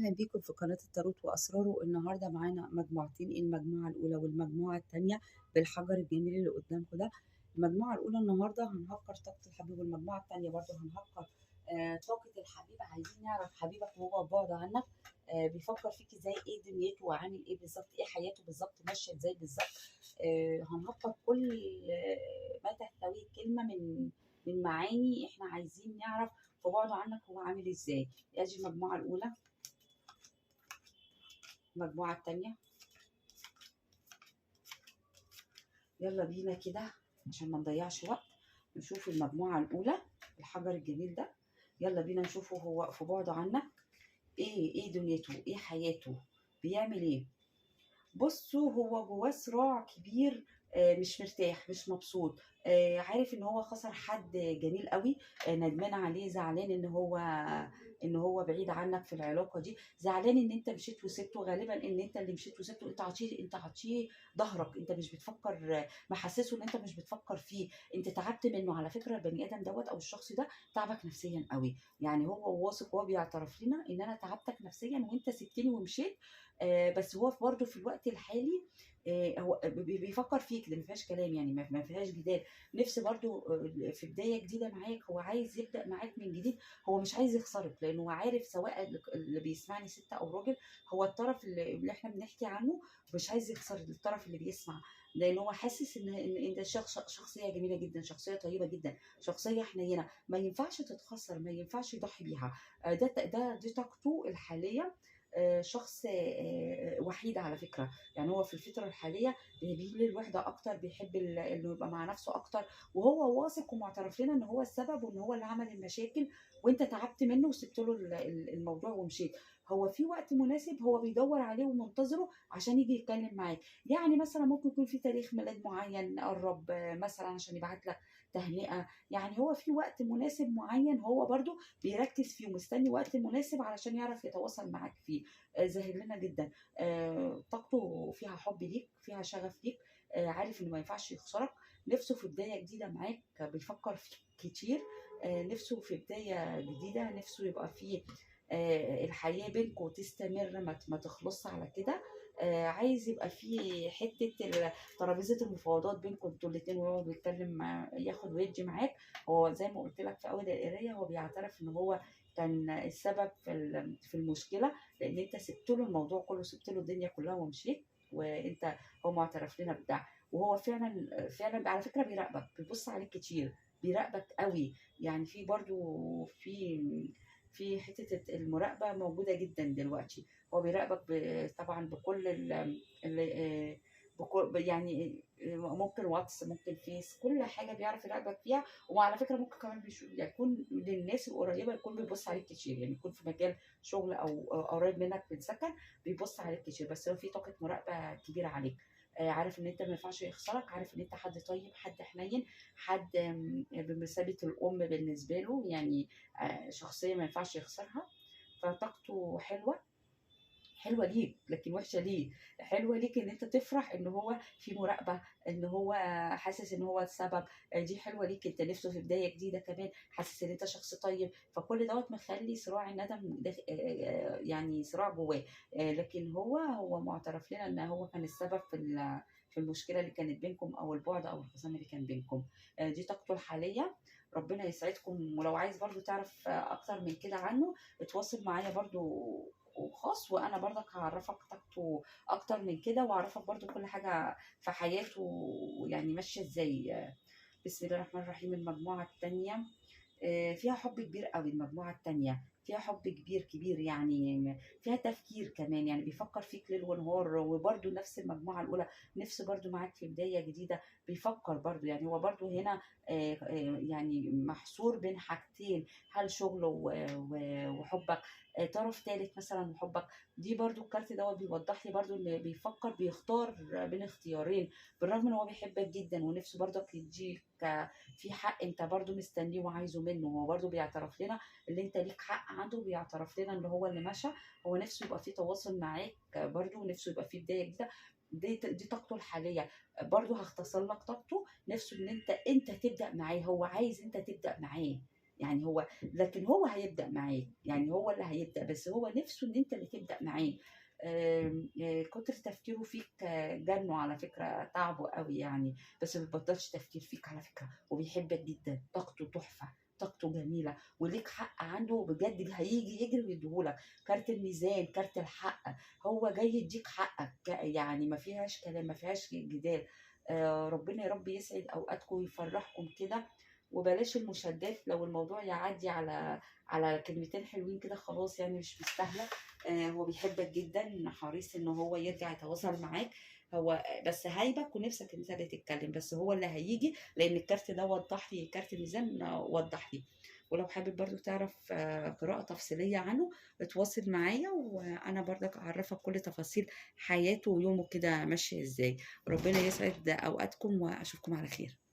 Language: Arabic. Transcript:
أهلا بيكم في قناة التاروت وأسراره. النهاردة معانا مجموعتين، المجموعة الأولى والمجموعة التانية بالحجر الجميل اللي قدامكم ده. المجموعة الأولى النهاردة هنهكر طاقة الحبيب، والمجموعة التانية برضه هنهكر طاقة الحبيب. عايزين نعرف حبيبك وهو بعد عنك بيفكر فيك ازاي، ايه دنيته وعامل ايه بالظبط، ايه حياته بالظبط ماشية ازاي بالظبط. هنهكر كل ما تحتويه كلمة من معاني احنا عايزين نعرف في بعده عنك هو عامل ازاي. ادي المجموعة الأولى، المجموعة التانية. يلا بينا كده عشان ما نضيعش وقت نشوف المجموعة الأولى الحجر الجميل ده. يلا بينا نشوفه هو في بعده عنك ايه دنيته، ايه حياته، بيعمل ايه. بصوا، هو جواه صراع كبير، مش مرتاح، مش مبسوط، عارف ان هو خسر حد جميل قوي، ندمان عليه، زعلان ان هو بعيد عنك في العلاقه دي، زعلان ان انت مشيت وسبته. غالبا ان انت اللي مشيت وسبته، انت عطيه ظهرك، انت مش بتفكر، محسسه ان انت مش بتفكر فيه، انت تعبت منه. على فكره البني ادم دوت او الشخص ده تعبك نفسيا قوي، يعني هو واثق، هو بيعترف لنا ان انا تعبتك نفسيا وانت سبتني ومشيت. بس هو برضه في الوقت الحالي هو بيفكر فيك، ده ما فيهاش كلام، يعني ما فيهاش جدال. نفس برضه في بدايه جديده معاك، هو عايز يبدا معاك من جديد، هو مش عايز يخسرك، لانه هو عارف سواء اللي بيسمعني ست او راجل، هو الطرف اللي احنا بنحكي عنه مش عايز يخسر الطرف اللي بيسمع، لان هو حاسس ان ده شخصيه جميله جدا، شخصيه طيبه جدا، شخصيه حنينه، ما ينفعش تتخسر، ما ينفعش يضحي بيها. دي طاقته الحاليه. شخص وحيد على فكرة، يعني هو في الفترة الحالية بيميل للوحدة أكتر، بيحب إنه يبقى مع نفسه أكتر، وهو واثق ومعترف لنا إن هو السبب وإن هو اللي عمل المشاكل، وأنت تعبت منه وسبت له الموضوع ومشيت. هو في وقت مناسب هو بيدور عليه ومنتظره عشان يجي يتكلم معاك، يعني مثلا ممكن يكون في تاريخ ميلاد معين قرب، مثلا عشان يبعت لك تهنئة، يعني هو في وقت مناسب معين هو برضو بيركز فيه ومستني وقت مناسب علشان يعرف يتواصل معاك فيه. ظاهر لنا جدا طاقته فيها حب ليك، فيها شغف ليك، عارف انه ما ينفعش يخسرك، نفسه في بداية جديدة معاك، بيفكر فيك كتير، نفسه في بداية جديدة، نفسه يبقى فيه الحياة بينكم تستمر، ما تخلص على كده. عايز يبقى فيه حتة ترابيزة المفاوضات بينكم انتوا الاتنين، ويقعد يتكلم ياخد ويدي معاك. هو زي ما قلت لك في اول القراية، هو بيعترف ان هو كان السبب في المشكلة، لان انت سبت له الموضوع كله، سبت له الدنيا كلها ومشيت، وانت هو معترف لنا بده. وهو فعلا فعلا على فكره بيراقبك، بيبص عليك كتير، بيراقبك قوي، يعني في برضو في حته المراقبه موجوده جدا دلوقتي. هو بيراقبك طبعا بكل يعني ممكن واتس، ممكن فيس، كل حاجه بيعرف يراقبك فيها. وعلى فكره ممكن كمان يكون للناس القريبه يكون بيبص عليك كتير، يعني يكون في مجال شغل او قريب منك في السكن، بيبص عليك كتير، بس هو في طاقه مراقبه كبيره عليك. عارف ان انت ما ينفعش يخسرك، عارف ان انت حد طيب، حد حنين، حد بمثابه الام بالنسبه له، يعني شخصيه ما ينفعش يخسرها. فطاقته حلوه، حلوه ليك لكن وحشه ليه. حلوه ليك ان انت تفرح ان هو في مراقبه، ان هو حاسس ان هو السبب. دي حلوه ليك، انت نفسه في بدايه جديده كمان، حاسس ان انت شخص طيب، فكل دوت مخلي صراع الندم يعني صراع جواه. لكن هو معترف لنا ان هو كان السبب في المشكله اللي كانت بينكم، او البعد او الخصام اللي كان بينكم. دي طاقته الحاليه. ربنا يسعدكم. ولو عايز برضو تعرف اكتر من كده عنه، اتواصل معايا برضو وخاص، وانا برضك هعرفك طاقته اكتر من كده، واعرفك برضو كل حاجه في حياته يعني ماشيه ازاي. بسم الله الرحمن الرحيم. المجموعه الثانيه فيها حب كبير قوي، المجموعة التانية فيها حب كبير كبير، يعني فيها تفكير كمان، يعني بيفكر فيك ليل ونهار. وبرده نفس المجموعة الأولى، نفس برده معاك في بداية جديدة، بيفكر برده، يعني هو برده هنا يعني محصور بين حاجتين، هل شغل وحبك، طرف ثالث مثلا وحبك. دي برده الكارت دوت بيوضح لي برده ان بيفكر، بيختار بين اختيارين، بالرغم ان هو بيحبك جدا ونفسه برضك يديك في حق انت برضو مستنيه وعايزه منه. هو برضو بيعترف لنا اللي انت ليك حق عنده، بيعترف لنا ان هو اللي مشى، هو نفسه يبقى فيه تواصل معاك برضو، ونفسه يبقى فيه بداية جديدة. دي طاقته الحالية. برضو هختصر لك طاقته، نفسه ان انت تبدأ معاه، هو عايز انت تبدأ معاه، يعني هو، لكن هو هيبدأ معاك، يعني هو اللي هيبدأ، بس هو نفسه ان انت اللي تبدأ معاه. كتر تفكيره فيك جنه على فكرة، تعبه قوي يعني، بس ما بيبطلش تفكير فيك على فكرة، وبيحبك جدا، طاقته تحفة، طاقته جميلة، وليك حق عنده بجد، هيجي يجري ويديهولك. كارت الميزان، كارت الحق، هو جاي يديك حقك، يعني ما فيهاش كلام، ما فيهاش جدال. ربنا يا رب يسعد اوقاتكم ويفرحكم كده، وبلاش المشادات، لو الموضوع يعدي على كلمتين حلوين كده خلاص، يعني مش مستاهله. هو بيحبك جدا، حريص ان هو يرجع يتواصل معاك، هو بس هايبك ونفسك ان انت اللي تتكلم، بس هو اللي هيجي، لان الكارت ده وضح لي، كارت الميزان وضح لي. ولو حابب برضو تعرف قراءة تفصيلية عنه، اتواصل معايا، وانا برضك اعرفك كل تفاصيل حياته ويومه كده ماشي ازاي. ربنا يسعد اوقاتكم، واشوفكم على خير.